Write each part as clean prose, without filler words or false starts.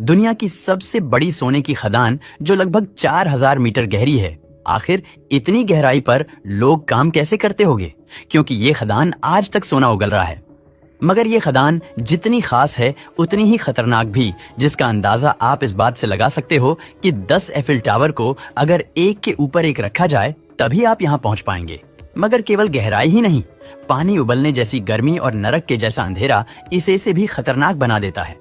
दुनिया की सबसे बड़ी सोने की खदान जो लगभग 4000 मीटर गहरी है। आखिर इतनी गहराई पर लोग काम कैसे करते होंगे, क्योंकि ये खदान आज तक सोना उगल रहा है। मगर ये खदान जितनी खास है उतनी ही खतरनाक भी, जिसका अंदाजा आप इस बात से लगा सकते हो कि 10 एफिल टावर को अगर एक के ऊपर एक रखा जाए तभी आप यहाँ पहुंच पाएंगे। मगर केवल गहराई ही नहीं, पानी उबलने जैसी गर्मी और नरक के जैसा अंधेरा इसे से भी खतरनाक बना देता है,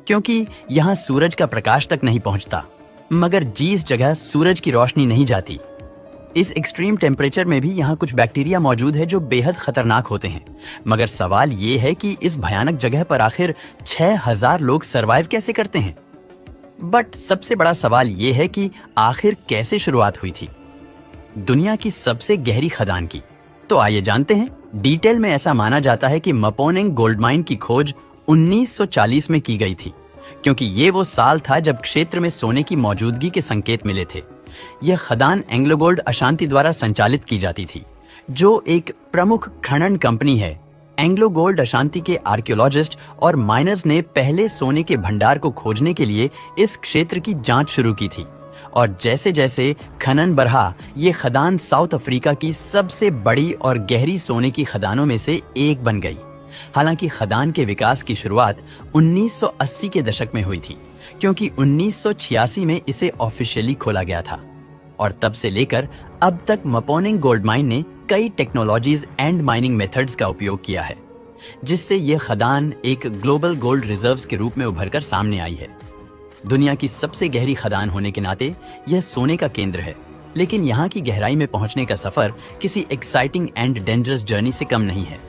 क्योंकि यहाँ सूरज का प्रकाश तक नहीं पहुंचता। मगर जिस जगह सूरज की रोशनी नहीं जाती, इस एक्सट्रीम टेम्परेचर में भी यहाँ कुछ बैक्टीरिया मौजूद है जो बेहद खतरनाक होते हैं। मगर सवाल ये है कि इस भयानक जगह पर आखिर 6000 लोग सरवाइव कैसे करते हैं। बट सबसे बड़ा सवाल ये है कि आखिर कैसे शुरुआत हुई थी दुनिया की सबसे गहरी खदान की। तो आइए जानते हैं। डिटेल में ऐसा माना जाता है कि मपोनेंग गोल्ड माइन की खोज 1940 में की गई थी, क्योंकि ये वो साल था जब क्षेत्र में सोने की मौजूदगी के संकेत मिले थे। यह खदान एंग्लो गोल्ड अशांति द्वारा संचालित की जाती थी, जो एक प्रमुख खनन कंपनी है। एंग्लो गोल्ड अशांति के आर्कियोलॉजिस्ट और माइनर्स ने पहले सोने के भंडार को खोजने के लिए इस क्षेत्र की जांच शुरू की थी, और जैसे जैसे खनन बढ़ा, ये खदान साउथ अफ्रीका की सबसे बड़ी और गहरी सोने की खदानों में से एक बन गई। हालांकि खदान के विकास की शुरुआत 1980 के दशक में हुई थी, क्योंकि 1986 में इसे ऑफिशियली खोला गया था। और तब से लेकर अब तक मपोनेंग गोल्ड माइन ने कई टेक्नोलॉजीज एंड माइनिंग मेथड्स का उपयोग किया है, जिससे यह खदान एक ग्लोबल गोल्ड रिजर्व्स के रूप में उभरकर सामने आई है। दुनिया की सबसे गहरी खदान होने के नाते यह सोने का केंद्र है, लेकिन यहाँ की गहराई में पहुंचने का सफर किसी एक्साइटिंग एंड डेंजरस जर्नी से कम नहीं है,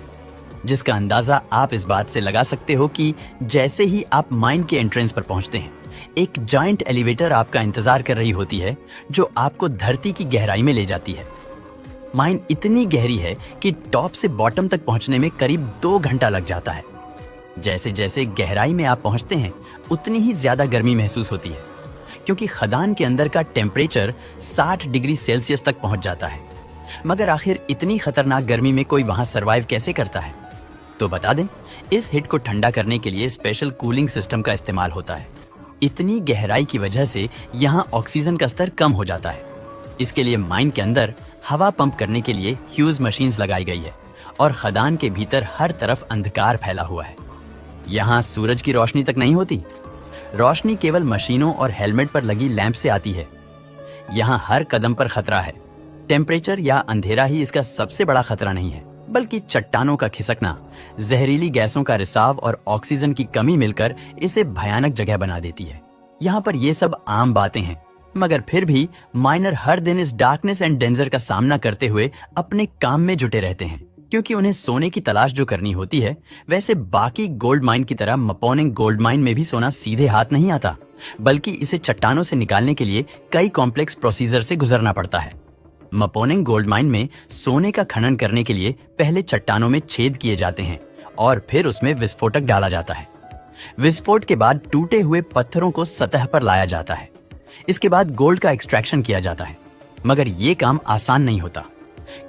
जिसका अंदाजा आप इस बात से लगा सकते हो कि जैसे ही आप माइन के एंट्रेंस पर पहुंचते हैं, एक जायंट एलिवेटर आपका इंतजार कर रही होती है, जो आपको धरती की गहराई में ले जाती है। माइन इतनी गहरी है कि टॉप से बॉटम तक पहुंचने में करीब 2 घंटा लग जाता है। जैसे जैसे गहराई में आप पहुंचते हैं, उतनी ही ज्यादा गर्मी महसूस होती है, क्योंकि खदान के अंदर का टेम्परेचर 60 डिग्री सेल्सियस तक पहुंच जाता है। मगर आखिर इतनी खतरनाक गर्मी में कोई वहां सरवाइव कैसे करता है? तो बता दें, इस हिट को ठंडा करने के लिए स्पेशल कूलिंग सिस्टम का इस्तेमाल होता है। इतनी गहराई की वजह से यहाँ ऑक्सीजन का स्तर कम हो जाता है। इसके लिए माइन के अंदर हवा पंप करने के लिए ह्यूज मशीन्स लगाई गई है, और खदान के भीतर हर तरफ अंधकार फैला हुआ है। यहाँ सूरज की रोशनी तक नहीं होती। रोशनी केवल मशीनों और हेलमेट पर लगी लैंप से आती है। यहाँ हर कदम पर खतरा है। टेम्परेचर या अंधेरा ही इसका सबसे बड़ा खतरा नहीं है, बल्कि चट्टानों का खिसकना, जहरीली गैसों का रिसाव और ऑक्सीजन की कमी मिलकर इसे भयानक जगह बना देती है। यहाँ पर ये सब आम बातें हैं, मगर फिर भी माइनर हर दिन इस डार्कनेस एंड डेंजर का सामना करते हुए अपने काम में जुटे रहते हैं, क्योंकि उन्हें सोने की तलाश जो करनी होती है, वैसे बाकी गोल्ड माइन की तरह मपोनेंग गोल्ड माइन में भी सोना सीधे हाथ नहीं आता, बल्कि इसे चट्टानों से निकालने के लिए कई कॉम्प्लेक्स प्रोसीजर से गुजरना पड़ता है। मपोनेंग गोल्ड माइन में सोने का खनन करने के लिए पहले चट्टानों में छेद किए जाते हैं और फिर उसमें विस्फोटक डाला जाता है। विस्फोट के बाद टूटे हुए पत्थरों को सतह पर लाया जाता है। इसके बाद गोल्ड का एक्सट्रैक्शन किया जाता है। मगर ये काम आसान नहीं होता,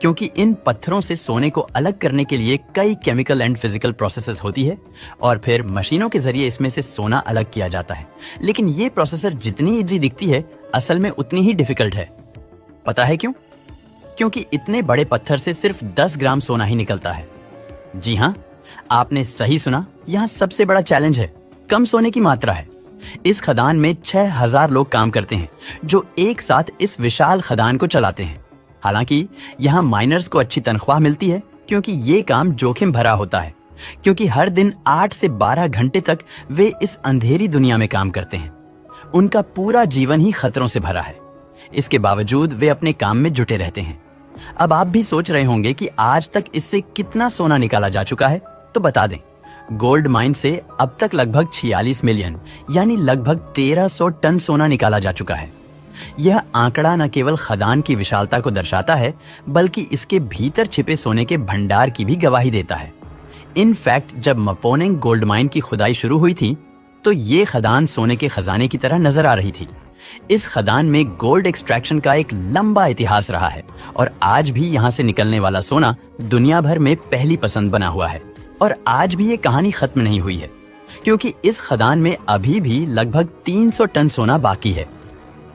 क्योंकि इन पत्थरों से सोने को अलग करने के लिए कई केमिकल एंड फिजिकल प्रोसेसेस होती है, और फिर मशीनों के जरिए इसमें से सोना अलग किया जाता है। लेकिन ये प्रोसेसर जितनी इजी दिखती है, असल में उतनी ही डिफिकल्ट है। पता है क्यों? क्योंकि इतने बड़े पत्थर से सिर्फ 10 ग्राम सोना ही निकलता है। जी हाँ, आपने सही सुना। यहाँ सबसे बड़ा चैलेंज है कम सोने की मात्रा है। इस खदान में 6000 लोग काम करते हैं, जो एक साथ इस विशाल खदान को चलाते हैं। हालांकि यहाँ माइनर्स को अच्छी तनख्वाह मिलती है, क्योंकि ये काम जोखिम भरा होता है, क्योंकि हर दिन 8 से 12 घंटे तक वे इस अंधेरी दुनिया में काम करते हैं। उनका पूरा जीवन ही खतरों से भरा है। इसके बावजूद वे अपने काम में जुटे रहते हैं। अब आप भी सोच रहे होंगे कि आज तक इससे कितना सोना निकाला जा चुका है। तो बता दें, गोल्ड माइन से अब तक लगभग 46 मिलियन यानी लगभग 1300 टन सोना निकाला जा चुका है। यह आंकड़ा न केवल खदान की विशालता को दर्शाता है, बल्कि इसके भीतर छिपे सोने के भंडार की भी गवाही देता है। इनफैक्ट जब मपोनेंग गोल्ड माइन की खुदाई शुरू हुई थी, तो ये खदान सोने के खजाने की तरह नजर आ रही थी। इस खदान में गोल्ड एक्सट्रैक्शन का एक लंबा इतिहास रहा है, और आज भी यहाँ से निकलने वाला सोना दुनिया भर में पहली पसंद बना हुआ है। और आज भी ये कहानी खत्म नहीं हुई है, क्योंकि इस खदान में अभी भी लगभग 300 टन सोना बाकी है।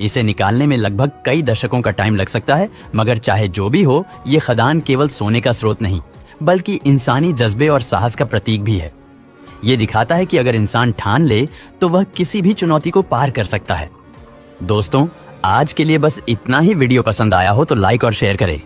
इसे निकालने में लगभग कई दशकों का टाइम लग सकता है, मगर चाहे जो भी हो, ये खदान केवल सोने का स्रोत नहीं बल्कि इंसानी जज्बे और साहस का प्रतीक भी है। ये दिखाता है कि अगर इंसान ठान ले तो वह किसी भी चुनौती को पार कर सकता है। दोस्तों, आज के लिए बस इतना ही। वीडियो पसंद आया हो तो लाइक और शेयर करें।